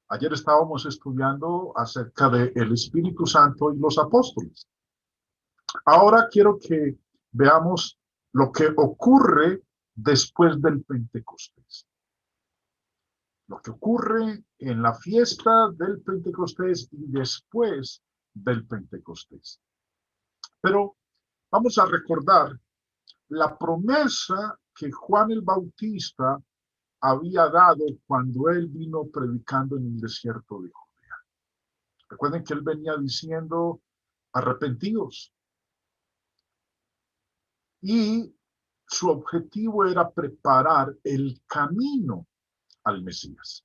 Ayer estábamos estudiando acerca del Espíritu Santo y los apóstoles. Ahora quiero que veamos lo que ocurre después del Pentecostés. Lo que ocurre en la fiesta del Pentecostés y después del Pentecostés. Pero vamos a recordar la promesa que Juan el Bautista había dado cuando él vino predicando en el desierto de Judea. Recuerden que él venía diciendo, arrepentidos. Y su objetivo era preparar el camino al Mesías.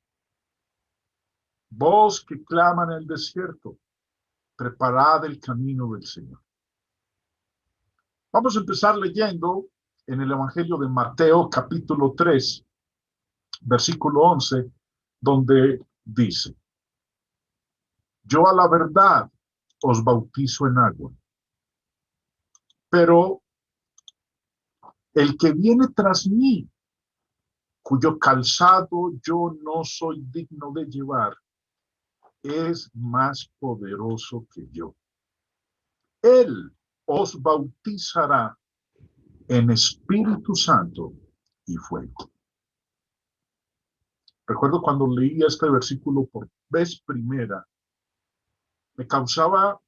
Vos que claman en el desierto, preparad el camino del Señor. Vamos a empezar leyendo en el Evangelio de Mateo, capítulo 3, versículo 11, donde dice: yo a la verdad os bautizo en agua, pero el que viene tras mí, cuyo calzado yo no soy digno de llevar, es más poderoso que yo. Él os bautizará en Espíritu Santo y fuego. Recuerdo cuando leía este versículo por vez primera, me causaba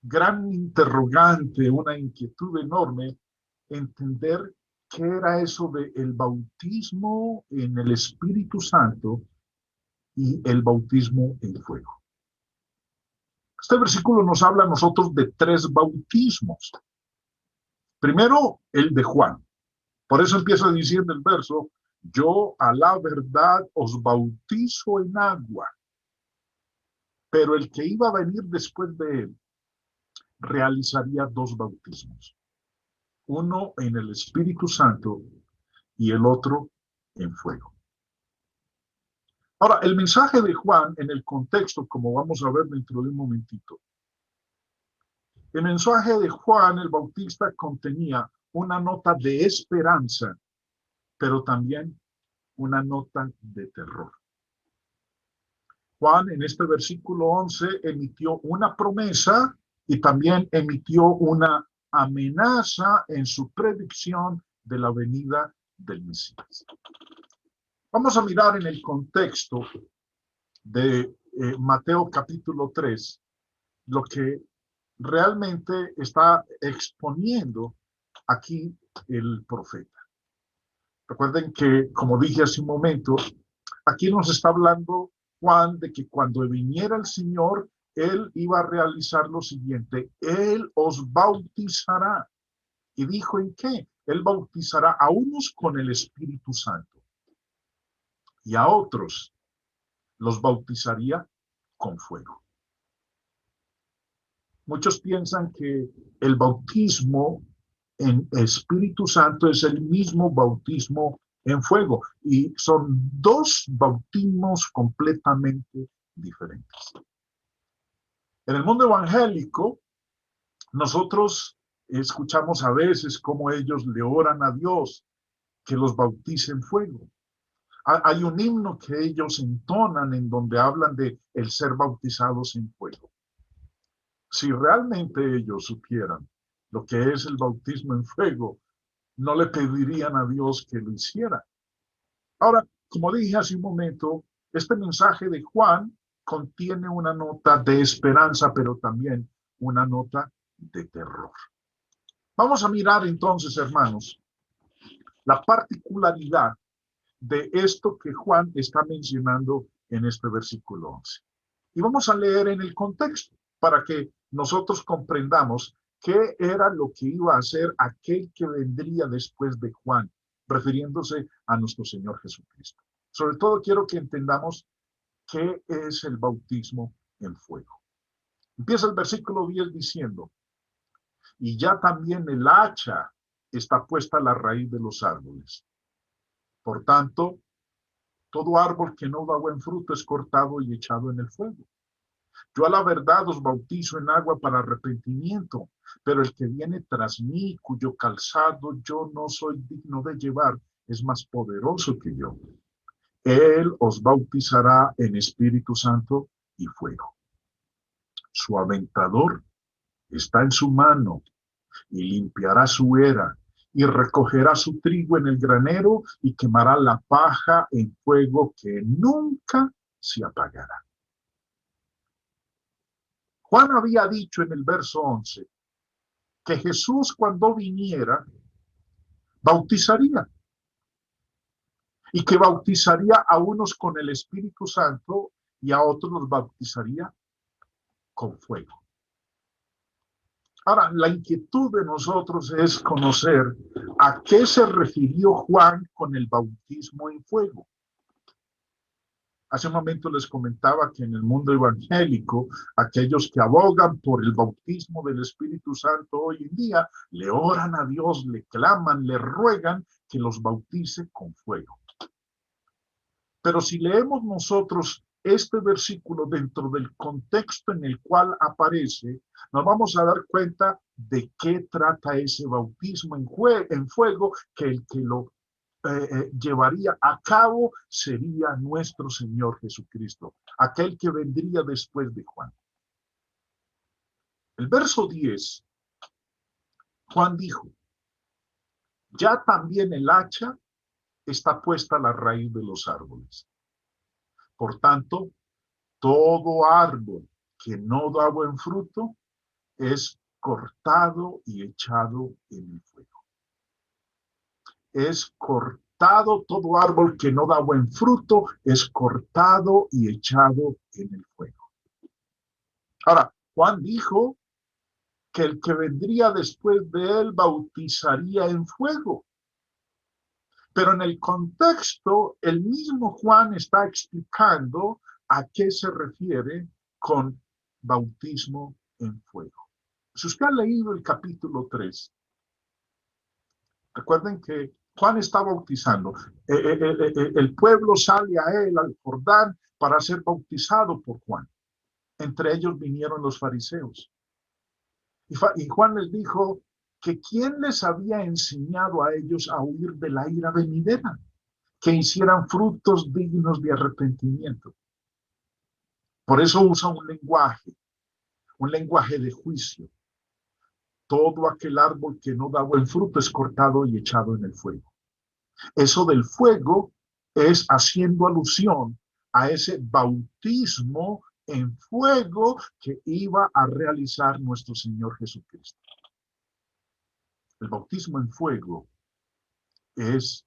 gran interrogante, una inquietud enorme, entender qué era eso de el bautismo en el Espíritu Santo y el bautismo en fuego. Este versículo nos habla a nosotros de tres bautismos. Primero, el de Juan. Por eso empieza diciendo el verso: yo a la verdad os bautizo en agua. Pero el que iba a venir después de él realizaría dos bautismos. Uno en el Espíritu Santo y el otro en fuego. Ahora, el mensaje de Juan en el contexto, como vamos a ver dentro de un momentito, el mensaje de Juan el Bautista contenía una nota de esperanza, pero también una nota de terror. Juan en este versículo 11 emitió una promesa y también emitió una amenaza en su predicción de la venida del Mesías. Vamos a mirar en el contexto de Mateo capítulo 3 lo que realmente está exponiendo aquí el profeta. Recuerden que, como dije hace un momento, aquí nos está hablando Juan de que cuando viniera el Señor, Él iba a realizar lo siguiente: Él os bautizará. ¿Y dijo en qué? Él bautizará a unos con el Espíritu Santo y a otros los bautizaría con fuego. Muchos piensan que el bautismo en Espíritu Santo es el mismo bautismo en fuego, y son dos bautismos completamente diferentes. En el mundo evangélico, nosotros escuchamos a veces cómo ellos le oran a Dios que los bautice en fuego. Hay un himno que ellos entonan en donde hablan de el ser bautizados en fuego. Si realmente ellos supieran lo que es el bautismo en fuego, no le pedirían a Dios que lo hiciera. Ahora, como dije hace un momento, este mensaje de Juan contiene una nota de esperanza, pero también una nota de terror. Vamos a mirar entonces, hermanos, la particularidad de esto que Juan está mencionando en este versículo 11. Y vamos a leer en el contexto para que nosotros comprendamos qué era lo que iba a hacer aquel que vendría después de Juan, refiriéndose a nuestro Señor Jesucristo. Sobre todo quiero que entendamos qué es el bautismo en fuego. Empieza el versículo 10 diciendo: y ya también el hacha está puesta a la raíz de los árboles. Por tanto, todo árbol que no da buen fruto es cortado y echado en el fuego. Yo a la verdad os bautizo en agua para arrepentimiento, pero el que viene tras mí, cuyo calzado yo no soy digno de llevar, es más poderoso que yo. Él os bautizará en Espíritu Santo y fuego. Su aventador está en su mano y limpiará su era y recogerá su trigo en el granero y quemará la paja en fuego que nunca se apagará. Juan había dicho en el verso 11 que Jesús cuando viniera bautizaría y que bautizaría a unos con el Espíritu Santo y a otros los bautizaría con fuego. Ahora, la inquietud de nosotros es conocer a qué se refirió Juan con el bautismo en fuego. Hace un momento les comentaba que en el mundo evangélico, aquellos que abogan por el bautismo del Espíritu Santo hoy en día, le oran a Dios, le claman, le ruegan que los bautice con fuego. Pero si leemos nosotros este versículo dentro del contexto en el cual aparece, nos vamos a dar cuenta de qué trata ese bautismo en fuego, que el que lo llevaría a cabo sería nuestro Señor Jesucristo, aquel que vendría después de Juan. El verso 10, Juan dijo, ya también el hacha está puesta a la raíz de los árboles. Por tanto, todo árbol que no da buen fruto es cortado y echado en el fuego. Es cortado, todo árbol que no da buen fruto es cortado y echado en el fuego. Ahora, Juan dijo que el que vendría después de él bautizaría en fuego. Pero en el contexto, el mismo Juan está explicando a qué se refiere con bautismo en fuego. Si usted ha leído el capítulo 3, recuerden que Juan está bautizando. El pueblo sale a él, al Jordán, para ser bautizado por Juan. Entre ellos vinieron los fariseos. Y Juan les dijo que quién les había enseñado a ellos a huir de la ira venidera, que hicieran frutos dignos de arrepentimiento. Por eso usa un lenguaje de juicio. Todo aquel árbol que no da buen fruto es cortado y echado en el fuego. Eso del fuego es haciendo alusión a ese bautismo en fuego que iba a realizar nuestro Señor Jesucristo. El bautismo en fuego es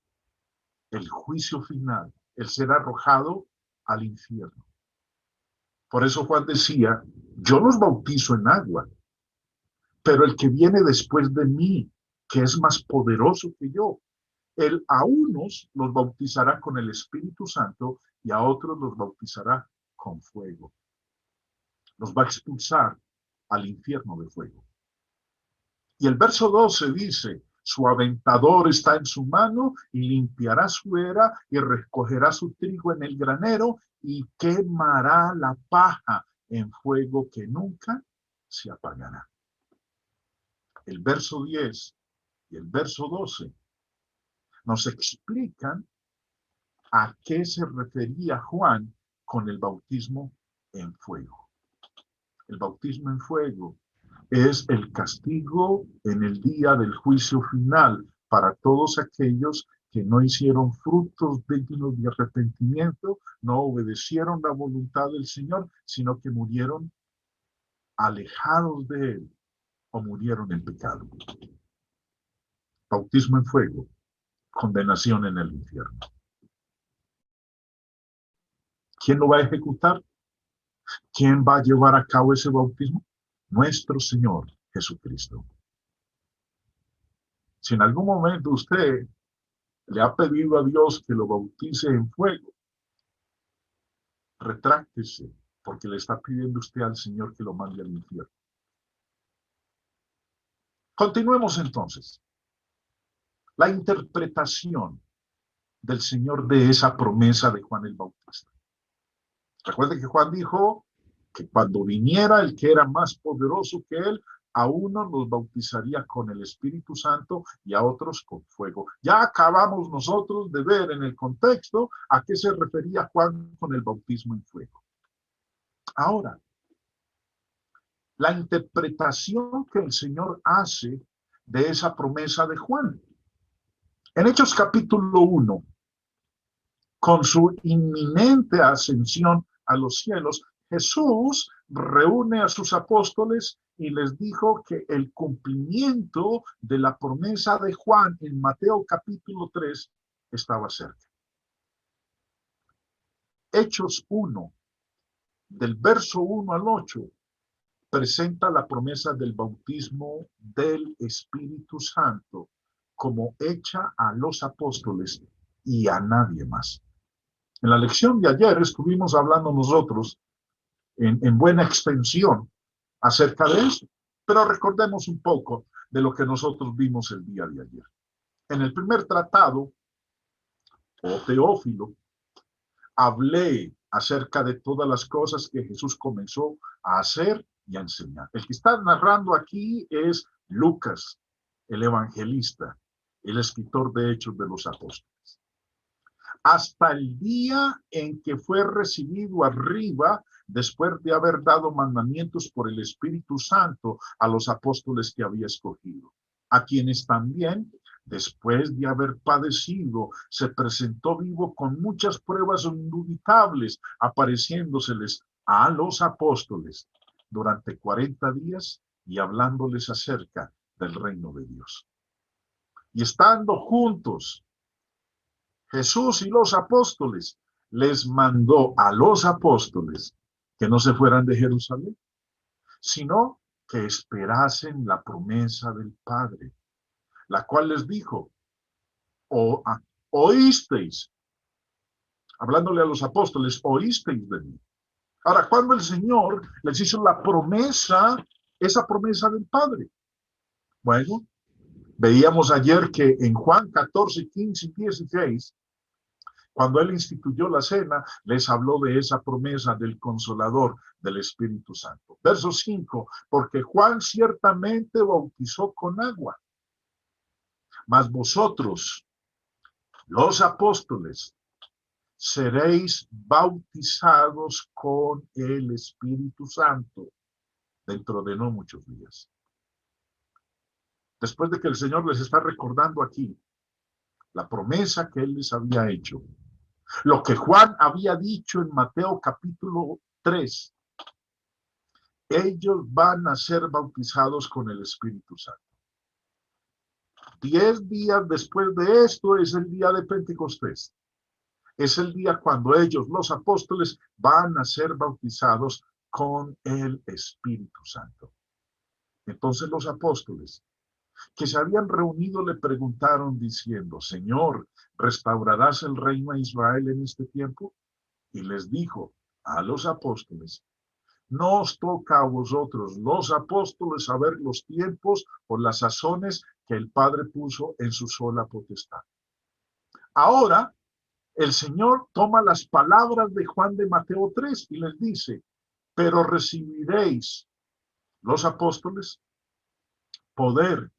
el juicio final, el ser arrojado al infierno. Por eso Juan decía, yo los bautizo en agua, pero el que viene después de mí, que es más poderoso que yo, él a unos los bautizará con el Espíritu Santo y a otros los bautizará con fuego. Los va a expulsar al infierno de fuego. Y el verso 12 dice, su aventador está en su mano y limpiará su era y recogerá su trigo en el granero y quemará la paja en fuego que nunca se apagará. El verso 10 y el verso 12 nos explican a qué se refería Juan con el bautismo en fuego. El bautismo en fuego es el castigo en el día del juicio final para todos aquellos que no hicieron frutos dignos de arrepentimiento, no obedecieron la voluntad del Señor, sino que murieron alejados de Él o murieron en pecado. Bautismo en fuego, condenación en el infierno. ¿Quién lo va a ejecutar? ¿Quién va a llevar a cabo ese bautismo? Nuestro Señor Jesucristo. Si en algún momento usted le ha pedido a Dios que lo bautice en fuego, retráctese, porque le está pidiendo usted al Señor que lo mande al infierno. Continuemos entonces. La interpretación del Señor de esa promesa de Juan el Bautista. Recuerde que Juan dijo que cuando viniera el que era más poderoso que él, A uno los bautizaría con el Espíritu Santo y a otros con fuego. Ya acabamos nosotros de ver en el contexto a qué se refería Juan con el bautismo en fuego. Ahora, la interpretación que el Señor hace de esa promesa de Juan. En Hechos capítulo 1, con su inminente ascensión a los cielos, Jesús reúne a sus apóstoles y les dijo que el cumplimiento de la promesa de Juan en Mateo capítulo 3 estaba cerca. Hechos 1, del verso 1 al 8, presenta la promesa del bautismo del Espíritu Santo como hecha a los apóstoles y a nadie más. En la lección de ayer estuvimos hablando nosotros en buena extensión acerca de eso, pero recordemos un poco de lo que nosotros vimos el día de ayer. En el primer tratado, o Teófilo, hablé acerca de todas las cosas que Jesús comenzó a hacer y a enseñar. El que está narrando aquí es Lucas, el evangelista, el escritor de Hechos de los Apóstoles. Hasta el día en que fue recibido arriba, después de haber dado mandamientos por el Espíritu Santo a los apóstoles que había escogido, a quienes también, después de haber padecido, se presentó vivo con muchas pruebas indubitables, apareciéndoseles a los apóstoles durante 40 días y hablándoles acerca del reino de Dios. Y estando juntos, Jesús y los apóstoles les mandó a los apóstoles que no se fueran de Jerusalén, sino que esperasen la promesa del Padre, la cual les dijo, oísteis, hablándole a los apóstoles, oísteis de mí. Ahora, cuando el Señor les hizo la promesa, esa promesa del Padre. Bueno, veíamos ayer que en Juan 14, 15 y 16, cuando él instituyó la cena, les habló de esa promesa del Consolador, del Espíritu Santo. Verso 5, porque Juan ciertamente bautizó con agua, mas vosotros, los apóstoles, seréis bautizados con el Espíritu Santo dentro de no muchos días. Después de que el Señor les está recordando aquí la promesa que él les había hecho, lo que Juan había dicho en Mateo capítulo 3, ellos van a ser bautizados con el Espíritu Santo. 10 días después de esto es el día de Pentecostés. Es el día cuando ellos, los apóstoles, van a ser bautizados con el Espíritu Santo. Entonces los apóstoles que se habían reunido le preguntaron diciendo, Señor, ¿restaurarás el reino a Israel en este tiempo? Y les dijo a los apóstoles, no os toca a vosotros, los apóstoles, saber los tiempos o las sazones que el Padre puso en su sola potestad. Ahora, el Señor toma las palabras de Juan de Mateo 3 y les dice, pero recibiréis, los apóstoles, poder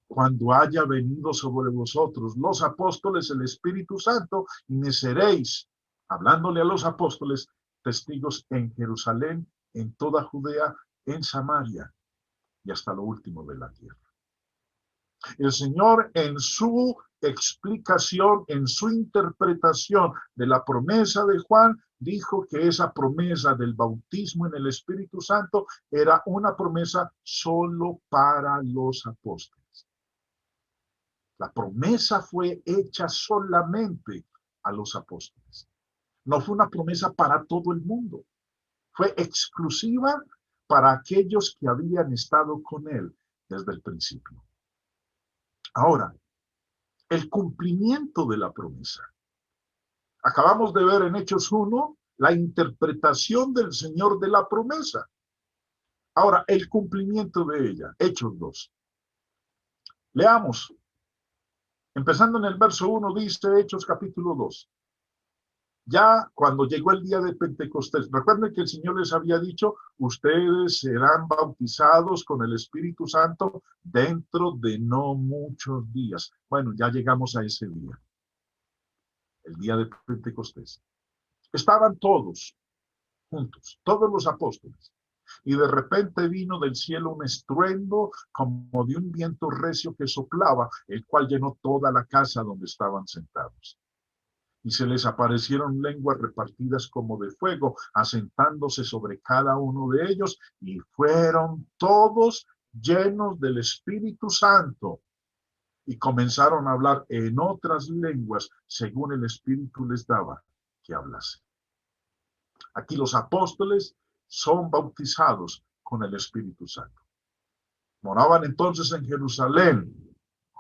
cuando haya venido sobre vosotros, los apóstoles, el Espíritu Santo, y me seréis, hablándole a los apóstoles, testigos en Jerusalén, en toda Judea, en Samaria y hasta lo último de la tierra. El Señor en su explicación, en su interpretación de la promesa de Juan, dijo que esa promesa del bautismo en el Espíritu Santo era una promesa solo para los apóstoles. La promesa fue hecha solamente a los apóstoles. No fue una promesa para todo el mundo. Fue exclusiva para aquellos que habían estado con él desde el principio. Ahora, el cumplimiento de la promesa. Acabamos de ver en Hechos 1 la interpretación del Señor de la promesa. Ahora, el cumplimiento de ella. Hechos 2. Leamos. Empezando en el verso 1, dice Hechos capítulo 2. Ya cuando llegó el día de Pentecostés, recuerden que el Señor les había dicho, ustedes serán bautizados con el Espíritu Santo dentro de no muchos días. Bueno, ya llegamos a ese día, el día de Pentecostés. Estaban todos juntos, todos los apóstoles. Y de repente vino del cielo un estruendo como de un viento recio que soplaba, el cual llenó toda la casa donde estaban sentados. Y se les aparecieron lenguas repartidas como de fuego, asentándose sobre cada uno de ellos, y fueron todos llenos del Espíritu Santo, y comenzaron a hablar en otras lenguas, según el Espíritu les daba que hablasen. Aquí los apóstoles son bautizados con el Espíritu Santo. Moraban entonces en Jerusalén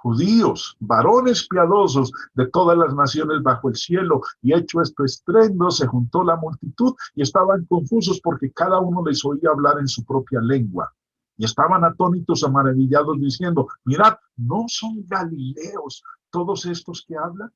judíos, varones piadosos de todas las naciones bajo el cielo, y hecho esto estruendo, se juntó la multitud y estaban confusos porque cada uno les oía hablar en su propia lengua. Y estaban atónitos, maravillados, diciendo, mirad, ¿no son galileos todos estos que hablan?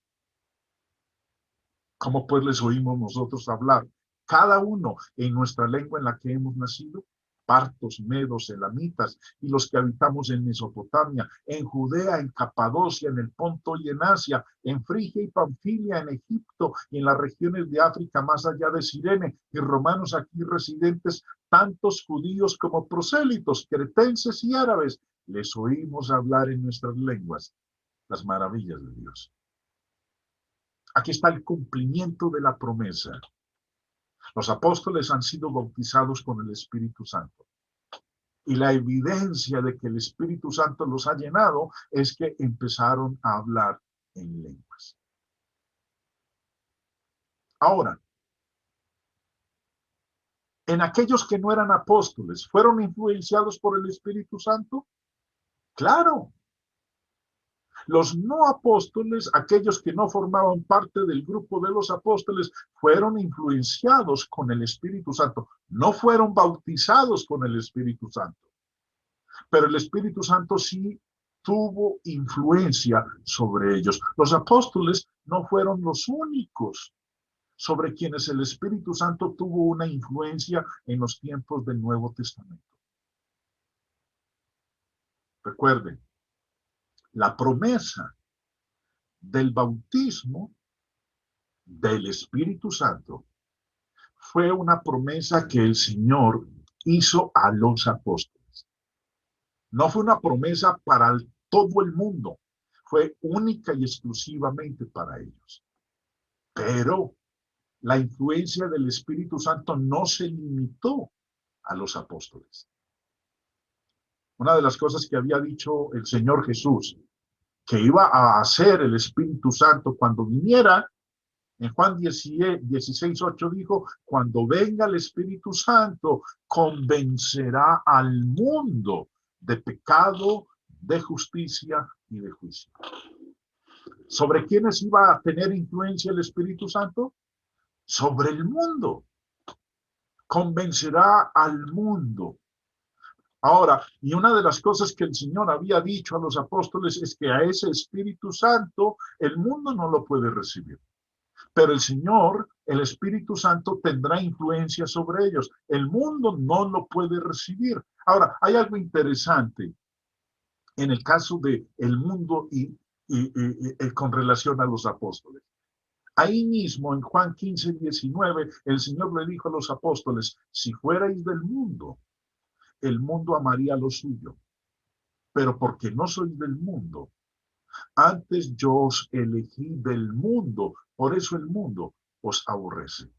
¿Cómo pues les oímos nosotros hablar, cada uno en nuestra lengua en la que hemos nacido? Partos, medos, elamitas, y los que habitamos en Mesopotamia, en Judea, en Capadocia, en el Ponto y en Asia, en Frigia y Panfilia, en Egipto y en las regiones de África más allá de Cirene, y romanos aquí residentes, tantos judíos como prosélitos, cretenses y árabes, les oímos hablar en nuestras lenguas las maravillas de Dios. Aquí está el cumplimiento de la promesa. Los apóstoles han sido bautizados con el Espíritu Santo. Y la evidencia de que el Espíritu Santo los ha llenado es que empezaron a hablar en lenguas. Ahora, en aquellos que no eran apóstoles, ¿fueron influenciados por el Espíritu Santo? Claro. Los no apóstoles, aquellos que no formaban parte del grupo de los apóstoles, fueron influenciados con el Espíritu Santo. No fueron bautizados con el Espíritu Santo. Pero el Espíritu Santo sí tuvo influencia sobre ellos. Los apóstoles no fueron los únicos sobre quienes el Espíritu Santo tuvo una influencia en los tiempos del Nuevo Testamento. Recuerden, la promesa del bautismo del Espíritu Santo fue una promesa que el Señor hizo a los apóstoles. No fue una promesa para todo el mundo, fue única y exclusivamente para ellos. Pero la influencia del Espíritu Santo no se limitó a los apóstoles. Una de las cosas que había dicho el Señor Jesús, que iba a hacer el Espíritu Santo cuando viniera, en Juan 16:8 dijo, cuando venga el Espíritu Santo, convencerá al mundo de pecado, de justicia y de juicio. ¿Sobre quiénes iba a tener influencia el Espíritu Santo? Sobre el mundo. Convencerá al mundo. Ahora, y una de las cosas que el Señor había dicho a los apóstoles es que a ese Espíritu Santo el mundo no lo puede recibir. Pero el Señor, el Espíritu Santo, tendrá influencia sobre ellos. El mundo no lo puede recibir. Ahora, hay algo interesante en el caso de el mundo y con relación a los apóstoles. Ahí mismo, en Juan 15:19, el Señor le dijo a los apóstoles, si fuerais del mundo, el mundo amaría lo suyo. Pero porque no sois del mundo, antes yo os elegí del mundo, por eso el mundo os aborrece.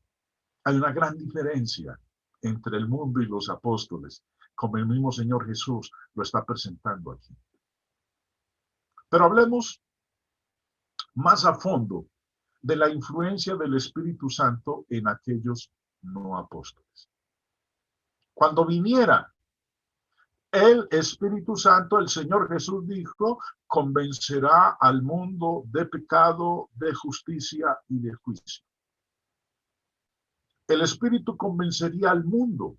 Hay una gran diferencia entre el mundo y los apóstoles, como el mismo Señor Jesús lo está presentando aquí. Pero hablemos más a fondo de la influencia del Espíritu Santo en aquellos no apóstoles. Cuando viniera el Espíritu Santo, el Señor Jesús dijo, convencerá al mundo de pecado, de justicia y de juicio. El Espíritu convencería al mundo,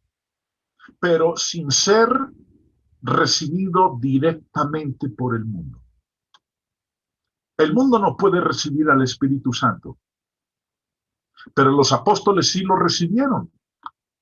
pero sin ser recibido directamente por el mundo. El mundo no puede recibir al Espíritu Santo. Pero los apóstoles sí lo recibieron.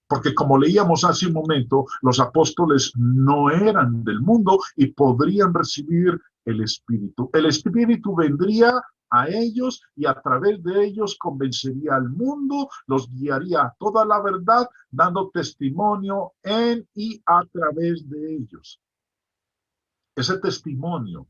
Porque como leíamos hace un momento, los apóstoles no eran del mundo y podrían recibir el Espíritu. El Espíritu vendría a ellos y a través de ellos convencería al mundo, los guiaría a toda la verdad, dando testimonio en y a través de ellos. Ese testimonio,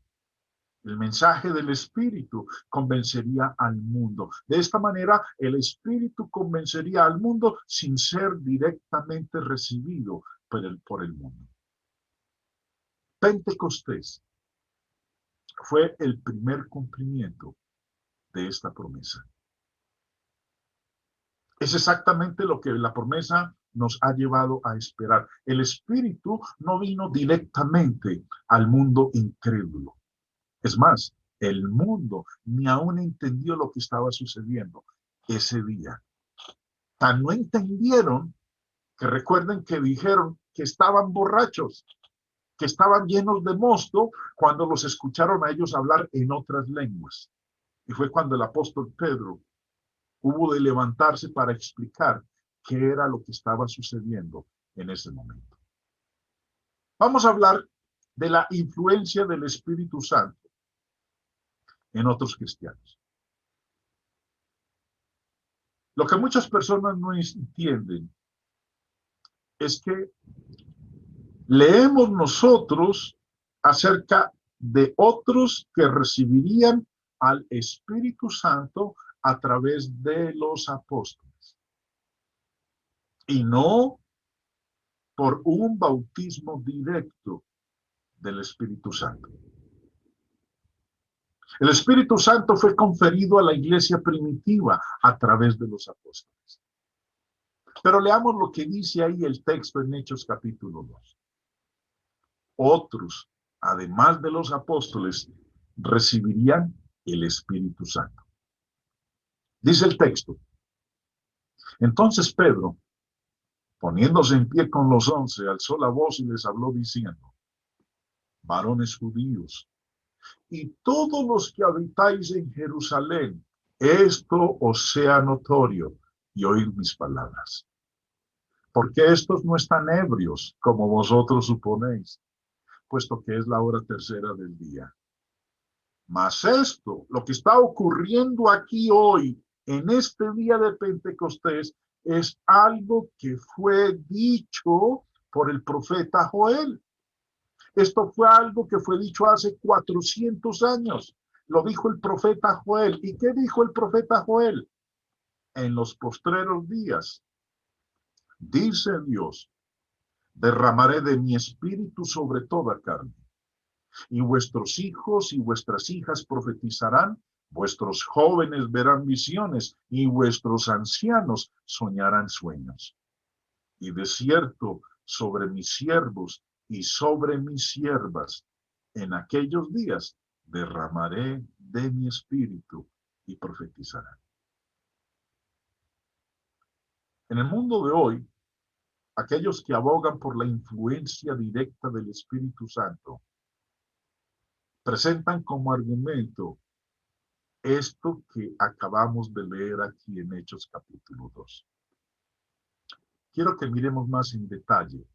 el mensaje del Espíritu, convencería al mundo. De esta manera, el Espíritu convencería al mundo sin ser directamente recibido por el mundo. Pentecostés fue el primer cumplimiento de esta promesa. Es exactamente lo que la promesa nos ha llevado a esperar. El Espíritu no vino directamente al mundo incrédulo. Es más, el mundo ni aún entendió lo que estaba sucediendo ese día. Tan no entendieron que recuerden que dijeron que estaban borrachos, que estaban llenos de mosto cuando los escucharon a ellos hablar en otras lenguas. Y fue cuando el apóstol Pedro hubo de levantarse para explicar qué era lo que estaba sucediendo en ese momento. Vamos a hablar de la influencia del Espíritu Santo en otros cristianos. Lo que muchas personas no entienden es que leemos nosotros acerca de otros que recibirían al Espíritu Santo a través de los apóstoles y no por un bautismo directo del Espíritu Santo. El Espíritu Santo fue conferido a la iglesia primitiva a través de los apóstoles. Pero leamos lo que dice ahí el texto en Hechos capítulo 2. Otros, además de los apóstoles, recibirían el Espíritu Santo. Dice el texto. Entonces Pedro, poniéndose en pie con los 11, alzó la voz y les habló diciendo: varones judíos, y todos los que habitáis en Jerusalén, esto os sea notorio y oíd mis palabras. Porque estos no están ebrios, como vosotros suponéis, puesto que es la hora tercera del día. Mas esto, lo que está ocurriendo aquí hoy, en este día de Pentecostés, es algo que fue dicho por el profeta Joel. Esto fue algo que fue dicho hace 400 años. Lo dijo el profeta Joel. ¿Y qué dijo el profeta Joel? En los postreros días, dice Dios, derramaré de mi espíritu sobre toda carne. Y vuestros hijos y vuestras hijas profetizarán, vuestros jóvenes verán visiones y vuestros ancianos soñarán sueños. Y de cierto, sobre mis siervos y sobre mis siervas, en aquellos días derramaré de mi espíritu y profetizarán. En el mundo de hoy, aquellos que abogan por la influencia directa del Espíritu Santo presentan como argumento esto que acabamos de leer aquí en Hechos capítulo 2. Quiero que miremos más en detalle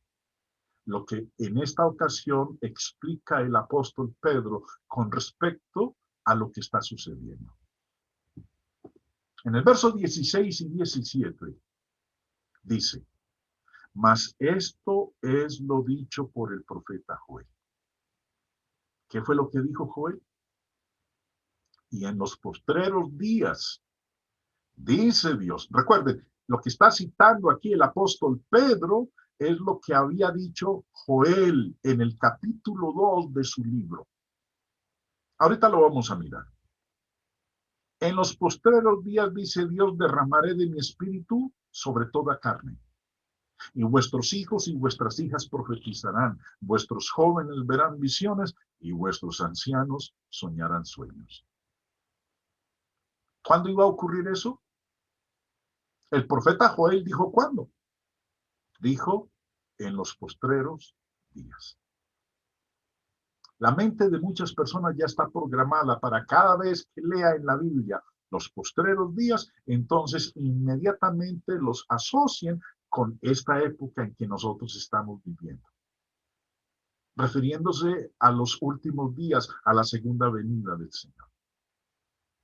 lo que en esta ocasión explica el apóstol Pedro con respecto a lo que está sucediendo. En el verso 16 y 17 dice: mas esto es lo dicho por el profeta Joel. ¿Qué fue lo que dijo Joel? Y en los postreros días, dice Dios. Recuerden, lo que está citando aquí el apóstol Pedro es lo que había dicho Joel en el capítulo 2 de su libro. Ahorita lo vamos a mirar. En los postreros días, dice Dios, derramaré de mi espíritu sobre toda carne. Y vuestros hijos y vuestras hijas profetizarán, vuestros jóvenes verán visiones y vuestros ancianos soñarán sueños. ¿Cuándo iba a ocurrir eso? El profeta Joel dijo ¿cuándo? Dijo en los postreros días. La mente de muchas personas ya está programada para cada vez que lea en la Biblia los postreros días, entonces inmediatamente los asocien con esta época en que nosotros estamos viviendo, refiriéndose a los últimos días, a la segunda venida del Señor,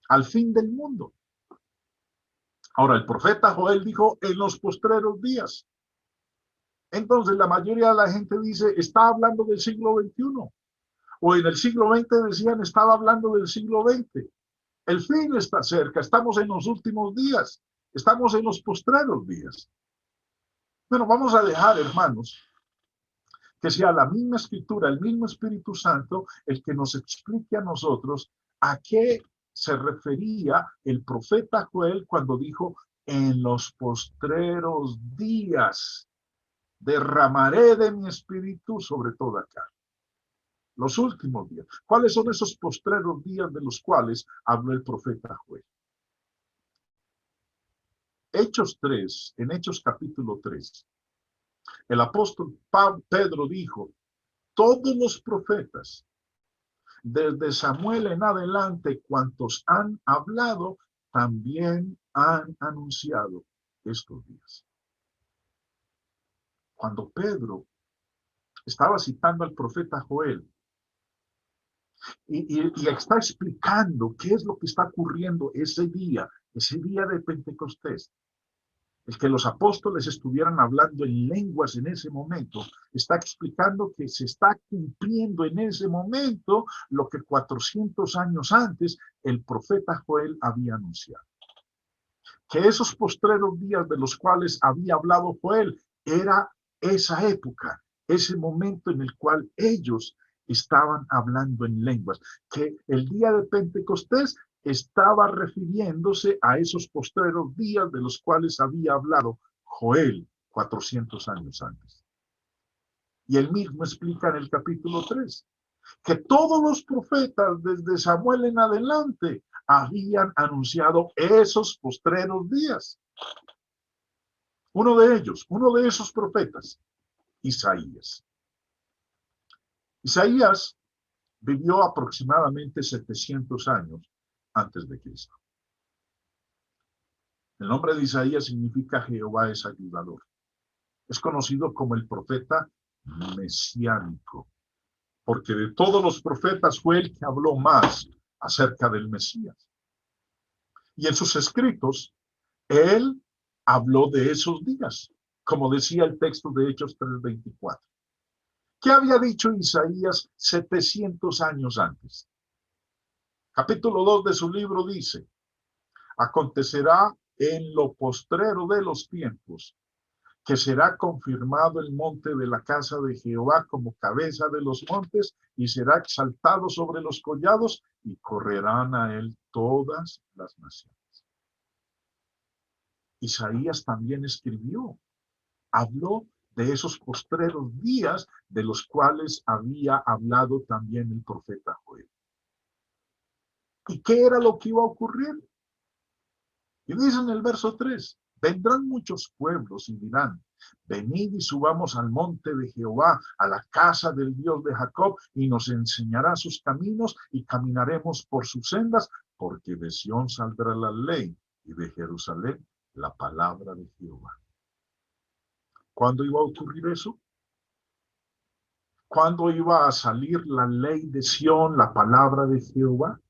al fin del mundo. Ahora, el profeta Joel dijo en los postreros días. Entonces, la mayoría de la gente dice, está hablando del siglo XXI. O en el siglo XX decían, estaba hablando del siglo XX. El fin está cerca, estamos en los últimos días, estamos en los postreros días. Bueno, vamos a dejar, hermanos, que sea la misma escritura, el mismo Espíritu Santo, el que nos explique a nosotros a qué se refería el profeta Joel cuando dijo, en los postreros días derramaré de mi espíritu sobre toda carne. Los últimos días. ¿Cuáles son esos postreros días de los cuales habló el profeta Joel? Hechos 3, en Hechos capítulo 3, el apóstol Pedro dijo, todos los profetas, desde Samuel en adelante, cuantos han hablado, también han anunciado estos días. Cuando Pedro estaba citando al profeta Joel, y está explicando qué es lo que está ocurriendo ese día de Pentecostés. El que los apóstoles estuvieran hablando en lenguas en ese momento, está explicando que se está cumpliendo en ese momento lo que 400 años antes el profeta Joel había anunciado. Que esos postreros días de los cuales había hablado Joel era esa época, ese momento en el cual ellos estaban hablando en lenguas, que el día de Pentecostés estaba refiriéndose a esos postreros días de los cuales había hablado Joel 400 años antes. Y él mismo explica en el capítulo 3 que todos los profetas desde Samuel en adelante habían anunciado esos postreros días. Uno de esos profetas, Isaías. Isaías vivió aproximadamente 700 años antes de Cristo. El nombre de Isaías significa Jehová es ayudador. Es conocido como el profeta mesiánico, porque de todos los profetas fue el que habló más acerca del Mesías. Y en sus escritos, él habló de esos días, como decía el texto de Hechos 3:24. ¿Qué había dicho Isaías 700 años antes? Capítulo 2 de su libro dice, acontecerá en lo postrero de los tiempos, que será confirmado el monte de la casa de Jehová como cabeza de los montes, y será exaltado sobre los collados, y correrán a él todas las naciones. Isaías también escribió, habló de esos postreros días de los cuales había hablado también el profeta Joel. ¿Y qué era lo que iba a ocurrir? Y dice en el verso 3, vendrán muchos pueblos y dirán, venid y subamos al monte de Jehová, a la casa del Dios de Jacob, y nos enseñará sus caminos y caminaremos por sus sendas, porque de Sión saldrá la ley y de Jerusalén la palabra de Jehová. ¿Cuándo iba a ocurrir eso? ¿Cuándo iba a salir la ley de Sión, la palabra de Jehová?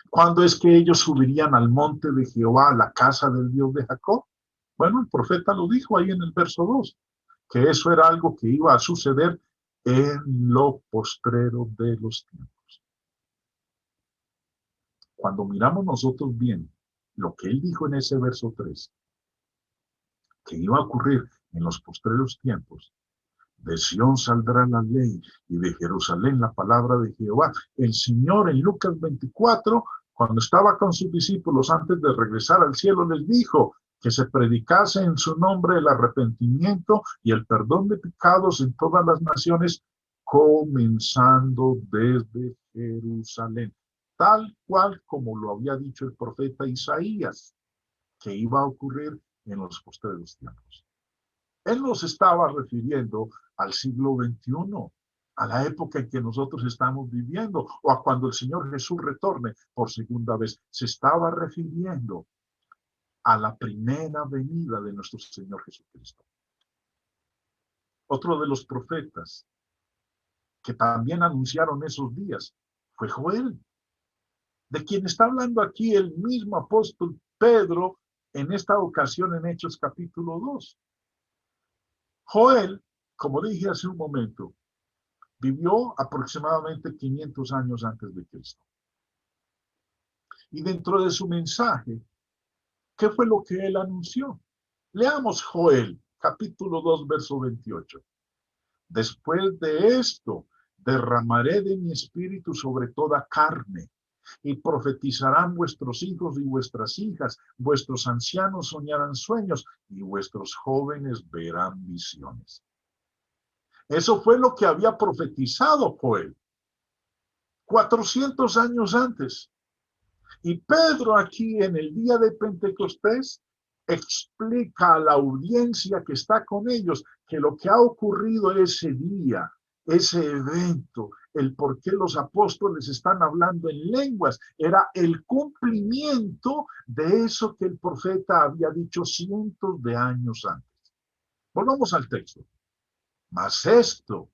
¿Cuándo es que ellos subirían al monte de Jehová, a la casa del Dios de Jacob? Bueno, el profeta lo dijo ahí en el verso 2, que eso era algo que iba a suceder en lo postrero de los tiempos. Cuando miramos nosotros bien lo que él dijo en ese verso 3, que iba a ocurrir en los postreros tiempos, de Sión saldrá la ley y de Jerusalén la palabra de Jehová. El Señor en Lucas 24, cuando estaba con sus discípulos antes de regresar al cielo, les dijo que se predicase en su nombre el arrepentimiento y el perdón de pecados en todas las naciones, comenzando desde Jerusalén. Tal cual como lo había dicho el profeta Isaías, que iba a ocurrir en los postreros tiempos. Él nos estaba refiriendo al siglo XXI, a la época en que nosotros estamos viviendo o a cuando el Señor Jesús retorne por segunda vez. Se estaba refiriendo a la primera venida de nuestro Señor Jesucristo. Otro de los profetas que también anunciaron esos días fue Joel, de quien está hablando aquí el mismo apóstol Pedro en esta ocasión en Hechos capítulo 2. Joel, como dije hace un momento, vivió aproximadamente 500 años antes de Cristo. Y dentro de su mensaje, ¿qué fue lo que él anunció? Leamos Joel, capítulo 2, verso 28. Después de esto, derramaré de mi espíritu sobre toda carne, y profetizarán vuestros hijos y vuestras hijas, vuestros ancianos soñarán sueños, y vuestros jóvenes verán visiones. Eso fue lo que había profetizado Joel 400 años antes. Y Pedro aquí en el día de Pentecostés explica a la audiencia que está con ellos que lo que ha ocurrido ese día, ese evento, el por qué los apóstoles están hablando en lenguas, era el cumplimiento de eso que el profeta había dicho cientos de años antes. Volvamos al texto. Mas esto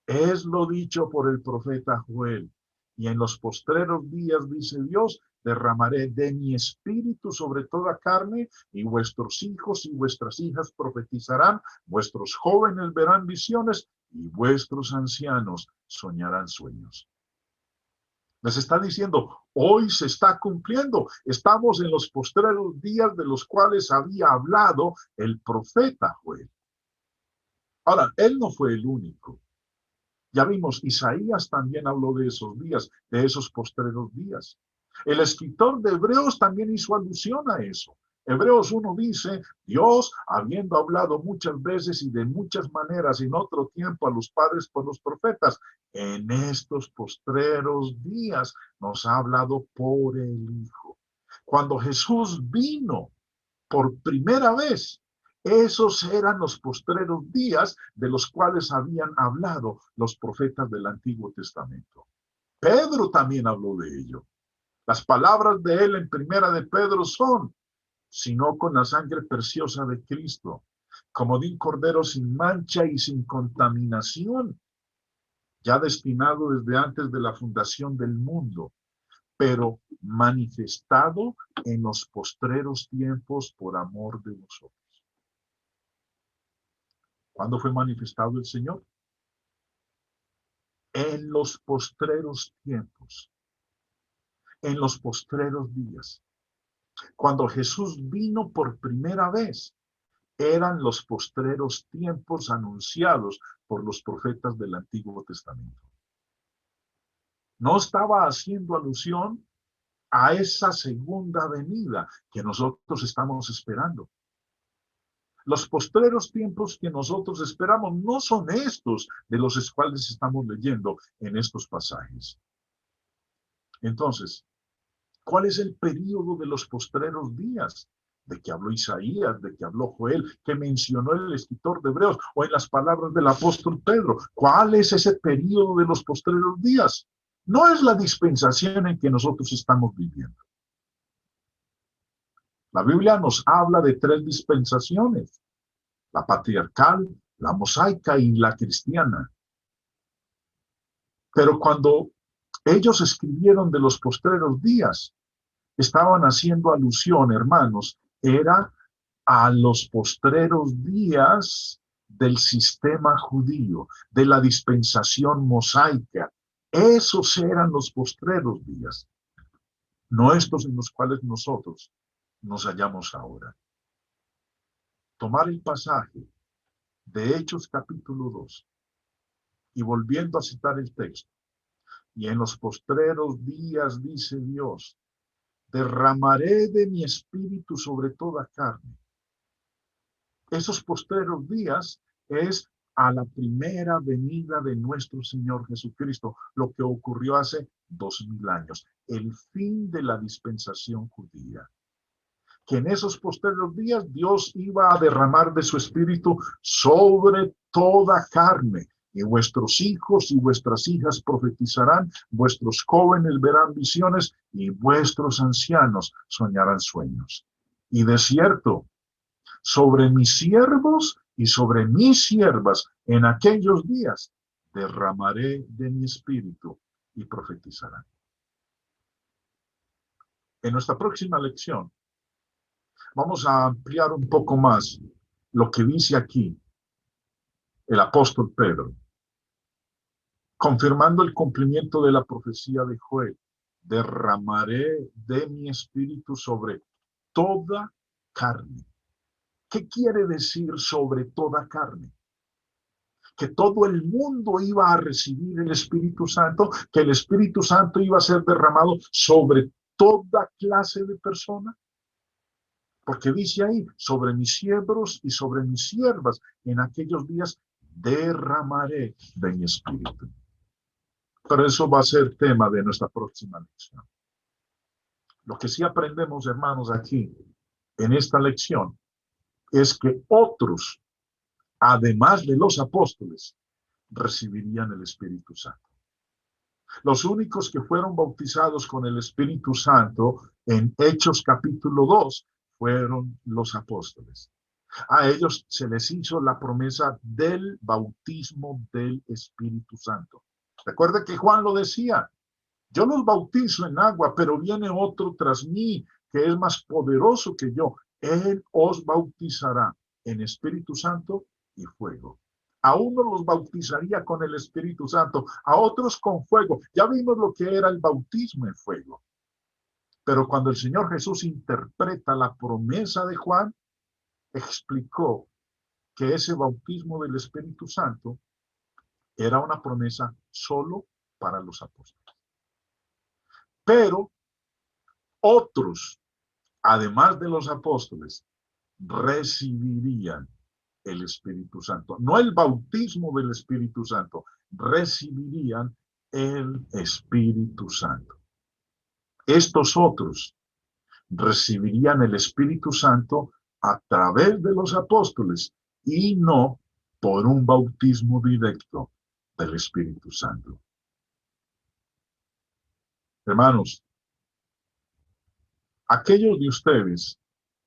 es lo dicho por el profeta Joel. Y en los postreros días, dice Dios, derramaré de mi espíritu sobre toda carne, y vuestros hijos y vuestras hijas profetizarán, vuestros jóvenes verán visiones, y vuestros ancianos soñarán sueños. Les está diciendo, hoy se está cumpliendo. Estamos en los postreros días de los cuales había hablado el profeta Joel. Ahora, él no fue el único. Ya vimos, Isaías también habló de esos días, de esos postreros días. El escritor de Hebreos también hizo alusión a eso. Hebreos 1 dice, Dios, habiendo hablado muchas veces y de muchas maneras en otro tiempo a los padres por los profetas, en estos postreros días nos ha hablado por el Hijo. Cuando Jesús vino por primera vez, esos eran los postreros días de los cuales habían hablado los profetas del Antiguo Testamento. Pedro también habló de ello. Las palabras de él en primera de Pedro son, sino con la sangre preciosa de Cristo, como de un cordero sin mancha y sin contaminación, ya destinado desde antes de la fundación del mundo, pero manifestado en los postreros tiempos por amor de nosotros. ¿Cuándo fue manifestado el Señor? En los postreros tiempos, en los postreros días. Cuando Jesús vino por primera vez, eran los postreros tiempos anunciados por los profetas del Antiguo Testamento. No estaba haciendo alusión a esa segunda venida que nosotros estamos esperando. Los postreros tiempos que nosotros esperamos no son estos de los cuales estamos leyendo en estos pasajes. Entonces, ¿cuál es el período de los postreros días? De que habló Isaías, de que habló Joel, que mencionó el escritor de Hebreos, o en las palabras del apóstol Pedro. ¿Cuál es ese período de los postreros días? No es la dispensación en que nosotros estamos viviendo. La Biblia nos habla de 3 dispensaciones: la patriarcal, la mosaica y la cristiana. Pero cuando ellos escribieron de los postreros días, estaban haciendo alusión, hermanos, era a los postreros días del sistema judío, de la dispensación mosaica. Esos eran los postreros días, no estos en los cuales nosotros nos hallamos ahora. Tomar el pasaje de Hechos capítulo 2 y volviendo a citar el texto, y en los postreros días, dice Dios, derramaré de mi espíritu sobre toda carne. Esos postreros días es a la primera venida de nuestro Señor Jesucristo, lo que ocurrió hace 2000 años, el fin de la dispensación judía. Que en esos postreros días Dios iba a derramar de su espíritu sobre toda carne, y vuestros hijos y vuestras hijas profetizarán, vuestros jóvenes verán visiones y vuestros ancianos soñarán sueños. Y de cierto, sobre mis siervos y sobre mis siervas en aquellos días derramaré de mi espíritu y profetizarán. En nuestra próxima lección vamos a ampliar un poco más lo que dice aquí el apóstol Pedro, confirmando el cumplimiento de la profecía de Joel. Derramaré de mi espíritu sobre toda carne. ¿Qué quiere decir sobre toda carne? Que todo el mundo iba a recibir el Espíritu Santo, que el Espíritu Santo iba a ser derramado sobre toda clase de personas. Porque dice ahí, sobre mis siervos y sobre mis siervas, en aquellos días derramaré de mi espíritu. Pero eso va a ser tema de nuestra próxima lección. Lo que sí aprendemos, hermanos, aquí, en esta lección, es que otros, además de los apóstoles, recibirían el Espíritu Santo. Los únicos que fueron bautizados con el Espíritu Santo en Hechos capítulo 2 fueron los apóstoles. A ellos se les hizo la promesa del bautismo del Espíritu Santo. Recuerda que Juan lo decía, yo los bautizo en agua, pero viene otro tras mí que es más poderoso que yo. Él os bautizará en Espíritu Santo y fuego. A uno los bautizaría con el Espíritu Santo, a otros con fuego. Ya vimos lo que era el bautismo en fuego. Pero cuando el Señor Jesús interpreta la promesa de Juan, explicó que ese bautismo del Espíritu Santo era una promesa solo para los apóstoles. Pero otros, además de los apóstoles, recibirían el Espíritu Santo. No el bautismo del Espíritu Santo, recibirían el Espíritu Santo. Estos otros recibirían el Espíritu Santo a través de los apóstoles y no por un bautismo directo del Espíritu Santo. Hermanos, aquellos de ustedes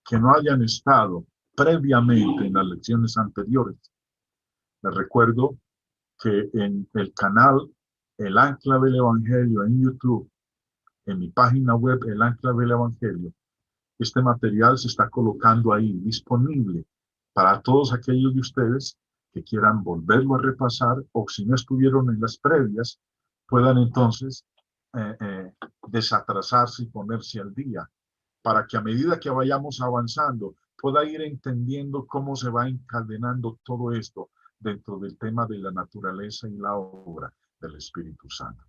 que no hayan estado previamente en las lecciones anteriores, les recuerdo que en el canal El Ancla del Evangelio en YouTube, en mi página web El Ancla del Evangelio, este material se está colocando ahí disponible para todos aquellos de ustedes que quieran volverlo a repasar o si no estuvieron en las previas, puedan entonces desatrasarse y ponerse al día para que a medida que vayamos avanzando pueda ir entendiendo cómo se va encadenando todo esto dentro del tema de la naturaleza y la obra del Espíritu Santo.